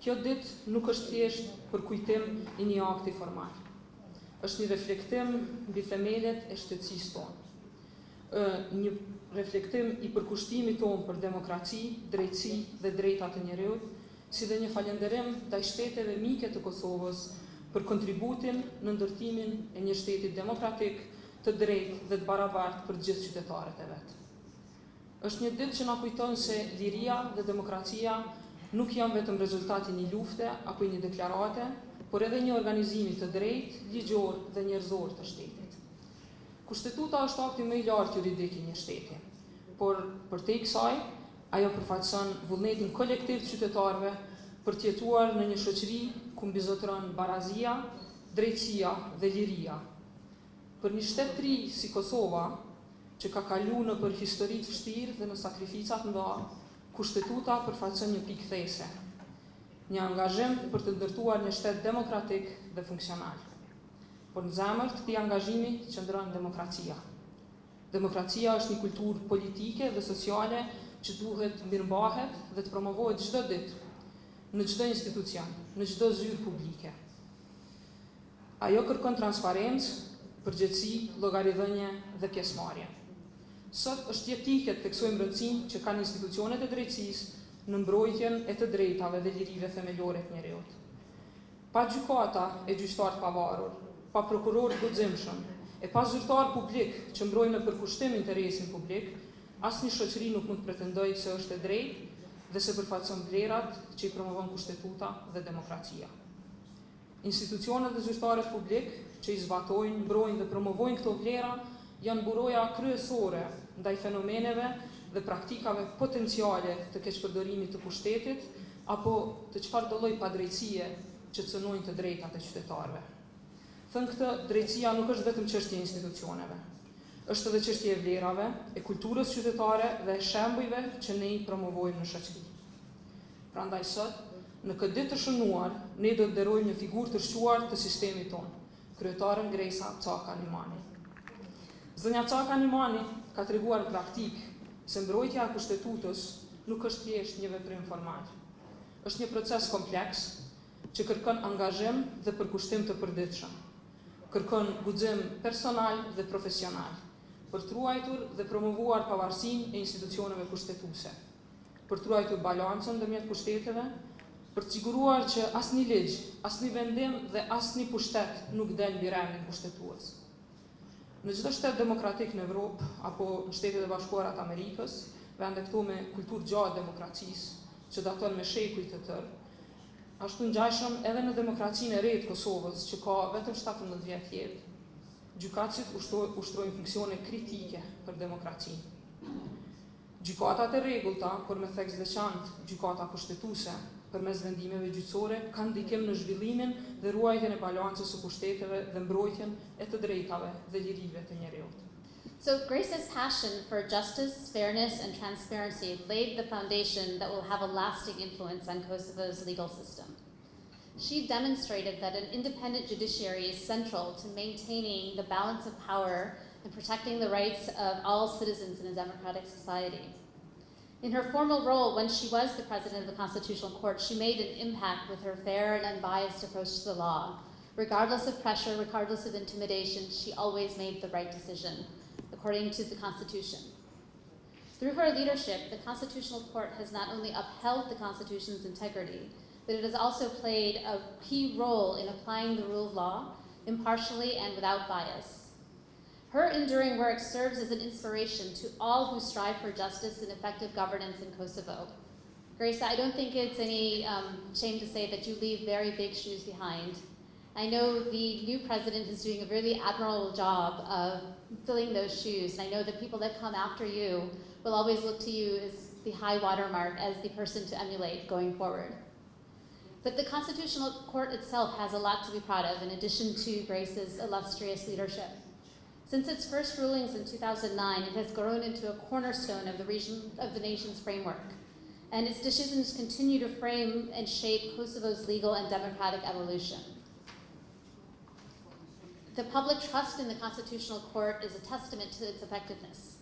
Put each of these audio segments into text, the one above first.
Kjo ditë nuk është thjesht për kujtim I një akti formal. Është një reflektim mbi themelet e shtetësisë tonë. Një reflektim I përkushtimit tonë për demokraci, drejtësi dhe drejtat e njerëzit, si dhe një falënderim ndaj shteteve mike të Kosovës për kontributin në ndërtimin e një shteti demokratik, të drejtë dhe të barabartë për gjithë qytetarët e vet. Është një ditë që na kujton se liria dhe demokracia nuk janë vetëm rezultati një lufte apo një deklarate, por edhe një organizimi të drejtë, ligjor dhe njerëzor të shtetit. Kushtetuta është akti më I lartë juridik I një shteti, por përtej kësaj, ajo përfaqëson vullnetin kolektiv të qytetarëve për të jetuar në një shoqëri ku mbizotron barazia, drejtësia dhe liria. Për një shtetëri si Kosova, që ka kalu në për histori të vështirë dhe në sakrificat mëdha, kushtetuta përfaqëson një pikë these, një angazhim për të ndërtuar një shtet demokratik dhe funksional. Por në zemër të këtij angazhimi qëndron demokracia. Demokracia është një kulturë politike dhe sociale që duhet mirëmbahet dhe të promovohet çdo ditë, në çdo institucion, në çdo zyrë publike. Ajo kërkon transparencë, përgjegjësi, llogaridhënie dhe pjesëmarrje. Sot është jetike të theksojmë rëndësinë që kanë institucionet e drejtësisë në mbrojtjen e të drejtave dhe lirive themelore të njerëzit. Pa gjykata e gjyqtar të pavarur, pa prokuror të guximshëm, e pa zyrtar publik që mbrojnë në përkushtim interesin publik, asnjë shoqëri nuk mund të pretendojë se është e drejtë dhe se përfaqëson vlerat që I promovon kushtetuta dhe demokracia. Institucionet dhe zyrtarët publik që I zbatojnë, mbrojnë dhe promovojnë këto vlera janë buroja kryesore ndaj fenomeneve dhe praktikave potenciale të keqpërdorimit të pushtetit apo të çfarëdo lloji padrejtësie që cënojnë të drejtat e qytetarëve. Thënë këtë, drejtësia nuk është vetëm çështje e institucioneve. Është edhe çështje e vlerave, e kulturës qytetare dhe e shembujve që ne I promovojmë në shoqëri. Prandaj sot, në këtë ditë të shënuar, ne do të nderojmë një figurë të shquar të sistemit tonë, kryetaren Grejsa Caka Nimani. Zënja Caka Nimani ka treguar në praktik se mbrojtja e kushtetutës nuk është thjesht një veprim formal. Është një proces kompleks që kërkon angazhim dhe përkushtim të përditshëm. Kërkon guxim personal dhe profesional për të ruajtur dhe promovuar pavarësinë e institucioneve kushtetuese, për të ruajtur balancën ndërmjet pushteteve, për të siguruar që asnjë ligj, asnjë vendim dhe asnjë pushtet nuk del mbi rendin kushtetues. Në çdo shtet demokratik në Evropë apo në Shtetet e Bashkuara të Amerikës, vende këto me kulturë gjatë demokracisë, që daton me shekuj të tërë, ashtu ngjashëm edhe në demokracinë e re të Kosovës, që ka vetëm 17 vjet jetë, gjykatësit ushtrojnë funksione kritike për demokracinë. Gjykatat e rregullta, por me theks veçantë gjykata kushtetuese, përmes vendimeve gjyqësore, kanë ndikim në zhvillimin dhe ruajtjen e balancës së pushteteve dhe mbrojtjen e të drejtave dhe lirive të njerëzit. So Grace's passion for justice, fairness, and transparency laid the foundation that will have a lasting influence on Kosovo's legal system. She demonstrated that an independent judiciary is central to maintaining the balance of power and protecting the rights of all citizens in a democratic society. In her formal role when she was the president of the Constitutional Court, she made an impact with her fair and unbiased approach to the law. Regardless of pressure, regardless of intimidation, she always made the right decision, according to the Constitution. Through her leadership, the Constitutional Court has not only upheld the Constitution's integrity, but it has also played a key role in applying the rule of law impartially and without bias. Her enduring work serves as an inspiration to all who strive for justice and effective governance in Kosovo. Grace, I don't think it's any shame to say that you leave very big shoes behind. I know the new president is doing a really admirable job of filling those shoes, and I know the people that come after you will always look to you as the high watermark, as the person to emulate going forward. But the Constitutional Court itself has a lot to be proud of, in addition to Grace's illustrious leadership. Since its first rulings in 2009, it has grown into a cornerstone of the nation's framework, and its decisions continue to frame and shape Kosovo's legal and democratic evolution. The public trust in the Constitutional Court is a testament to its effectiveness.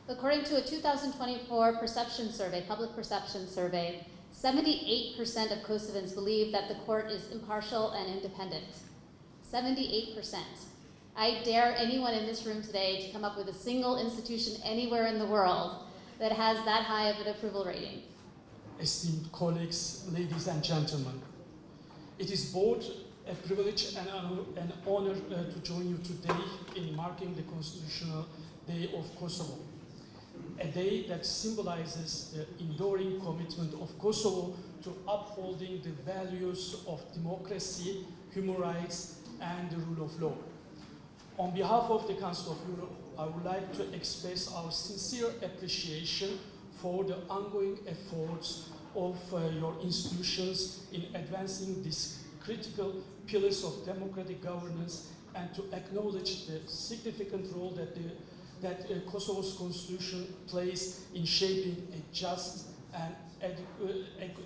According to a 2024 public perception survey, 78% of Kosovans believe that the court is impartial and independent. 78%. I dare anyone in this room today to come up with a single institution anywhere in the world that has that high of an approval rating. Esteemed colleagues, ladies and gentlemen, it is both a privilege and an honor to join you today in marking the Constitutional Day of Kosovo, a day that symbolizes the enduring commitment of Kosovo to upholding the values of democracy, human rights, and the rule of law. On behalf of the Council of Europe, I would like to express our sincere appreciation for the ongoing efforts of your institutions in advancing these critical pillars of democratic governance, and to acknowledge the significant role that Kosovo's constitution plays in shaping a just and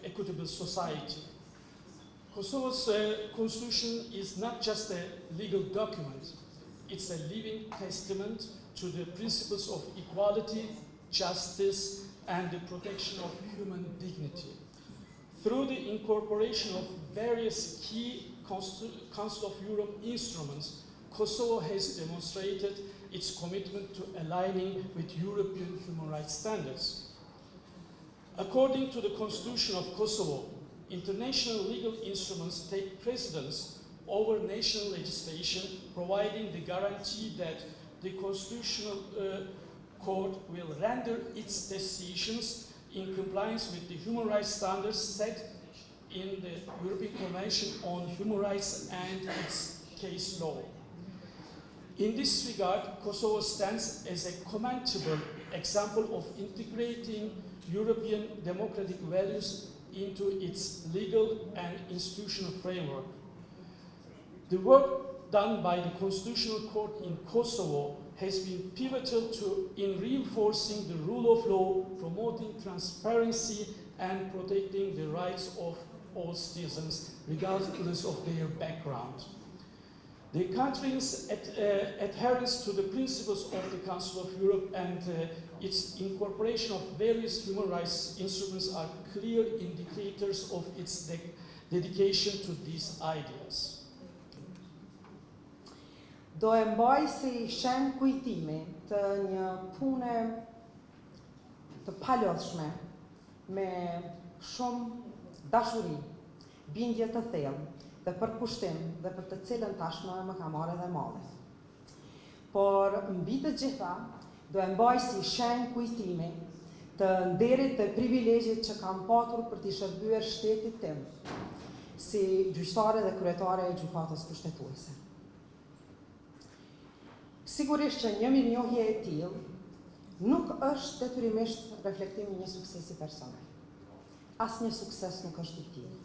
equitable society. Kosovo's constitution is not just a legal document, it's a living testament to the principles of equality, justice, and the protection of human dignity. Through the incorporation of various key Council of Europe instruments, Kosovo has demonstrated its commitment to aligning with European human rights standards. According to the Constitution of Kosovo, international legal instruments take precedence over national legislation, providing the guarantee that the Constitutional Court will render its decisions in compliance with the human rights standards set in the European Convention on Human Rights and its case law. In this regard, Kosovo stands as a commendable example of integrating European democratic values into its legal and institutional framework. The work done by the Constitutional Court in Kosovo has been pivotal in reinforcing the rule of law, promoting transparency, and protecting the rights of all citizens, regardless of their background. The country's adherence to the principles of the Council of Europe and its incorporation of various human rights instruments are clear indicators of its dedication to these ideas. Do e mbaj si shen kujtimi të një pune të palodhshme me shumë dashuri, bindje të thellë dhe përkushtim dhe për të cilën tashmë më ka marrë edhe malli. Por mbi të gjitha do e mbaj si shen kujtimi të nderit dhe privilegjit që kam patur për t'i shërbyer shtetit tim si gjyqtare dhe kryetare e gjykatës kushtetuese. Sigurisht që një mirënjohje e tillë nuk është detyrimisht reflektimi i një suksesi personal. Asnjë sukses nuk është i tillë.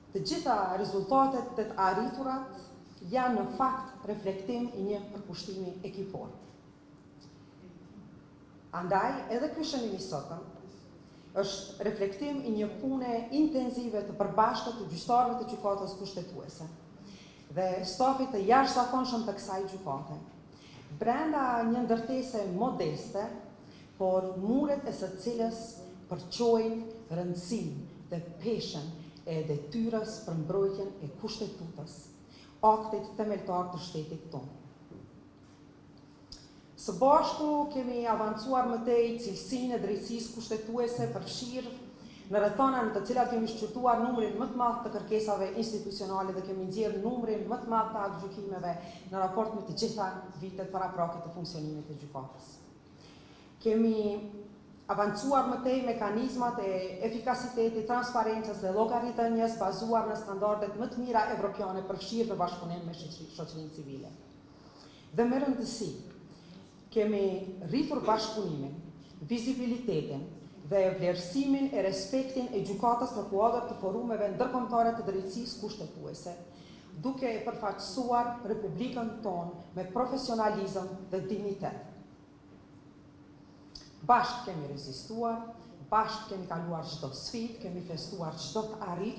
Të gjitha rezultatet të arriturat janë në fakt reflektim i një përkushtimi ekipor. Andaj, edhe ky shënim i sotëm është reflektim i një pune intenzive të përbashkët të gjyqtarëve të gjykatës kushtetuese dhe stafit të jashtëzakonshëm të kësaj gjykate, brenda një ndërtese modeste, por muret e së cilës përqojnë rëndësinë dhe peshën e detyrës për mbrojtjen e kushtetutës, aktit themeltar të shtetit tonë. Së bashku kemi avancuar më tej cilësinë e drejtësisë kushtetuese, përfshirë në rrethana në të cilat kemi shqyrtuar numrin më të madh të kërkesave institucionale dhe kemi nxjerrë numrin më të madh të aktgjykimeve në raport me të gjitha vitet paraprake të funksionimit të gjykatës. Kemi avancuar më tej mekanizmat e efikasitetit, transparencës dhe llogaritënies bazuar në standardet më të mira evropiane, përfshirë në bashkëpunim me shoqërinë civile. Dhe me rëndësi, kemi rritur bashkëpunimin, vizibilitetin dhe vlerësimin e respektin e gjykatës në kuadër të forumeve ndërkombëtare të drejtësisë kushtetuese, duke e përfaqësuar Republikën tonë me profesionalizëm dhe dignitet. Bashkë kemi rezistuar, bashkë kemi kaluar çdo sfidë, kemi festuar çdo të arritur.